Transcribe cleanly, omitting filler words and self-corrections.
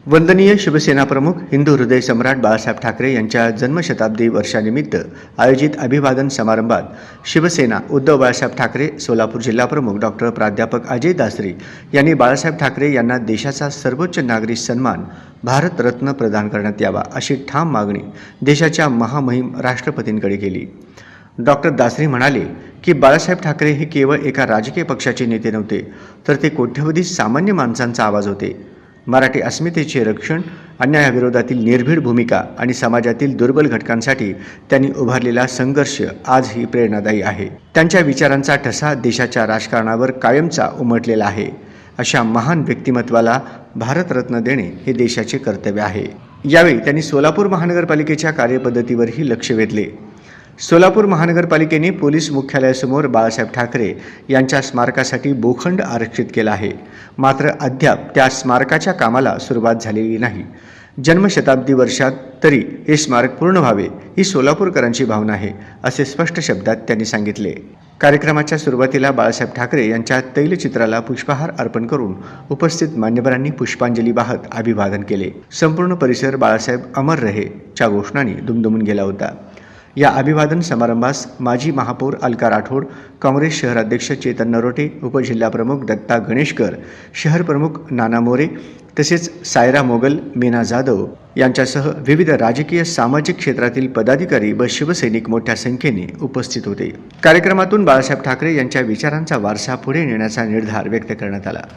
वंदनीय शिवसेना प्रमुख हिंदू हृदय सम्राट बाळासाहेब ठाकरे यांच्या जन्मशताब्दी वर्षानिमित्त आयोजित अभिवादन समारंभात शिवसेना उद्धव बाळासाहेब ठाकरे सोलापूर जिल्हा प्रमुख डॉक्टर प्राध्यापक अजय दासरी यांनी बाळासाहेब ठाकरे यांना देशाचा सर्वोच्च नागरी सन्मान भारतरत्न प्रदान करण्यात यावा अशी ठाम मागणी देशाच्या महामहिम राष्ट्रपतींकडे केली। डॉक्टर दासरी म्हणाले की बाळासाहेब ठाकरे हे केवळ एका राजकीय पक्षाचे नेते नव्हते, तर ते कोट्यवधी सामान्य माणसांचा आवाज होते। मराठी अस्मितेचे रक्षण, अन्यायाविरोधातील निर्भीड भूमिका आणि समाजातील दुर्बल घटकांसाठी त्यांनी उभारलेला संघर्ष आजही प्रेरणादायी आहे। त्यांच्या विचारांचा ठसा देशाच्या राजकारणावर कायमचा उमटलेला आहे। अशा महान व्यक्तिमत्वाला भारतरत्न देणे हे देशाचे कर्तव्य आहे। यावेळी त्यांनी सोलापूर महानगरपालिकेच्या कार्यपद्धतीवरही लक्ष वेधले। सोलापूर महानगरपालिकेने पोलीस मुख्यालयासमोर बाळासाहेब ठाकरे यांच्या स्मारकासाठी भूखंड आरक्षित केला आहे, मात्र अद्याप त्या स्मारकाच्या कामाला सुरुवात झालेली नाही। जन्मशताब्दी वर्षात तरी हे स्मारक पूर्ण व्हावे ही सोलापूरकरांची भावना आहे, असे स्पष्ट शब्दात त्यांनी सांगितले। कार्यक्रमाच्या सुरुवातीला बाळासाहेब ठाकरे यांच्या तैलचित्राला पुष्पहार अर्पण करून उपस्थित मान्यवरांनी पुष्पांजली वाहत अभिवादन केले। संपूर्ण परिसर बाळासाहेब अमर रहे च्या घोषणांनी दुमदुमून गेला होता। या अभिवादन समारंभास माजी महापौर अलका राठोड, काँग्रेस शहराध्यक्ष चेतन नरोटे, उपजिल्हाप्रमुख दत्ता गणेशकर, शहर प्रमुख नाना मोरे तसेच सायरा मोगल, मीना जाधव यांच्यासह विविध राजकीय सामाजिक क्षेत्रातील पदाधिकारी व शिवसैनिक मोठ्या संख्येने उपस्थित होते। कार्यक्रमातून बाळासाहेब ठाकरे यांच्या विचारांचा वारसा पुढे नेण्याचा निर्धार व्यक्त करण्यात आला।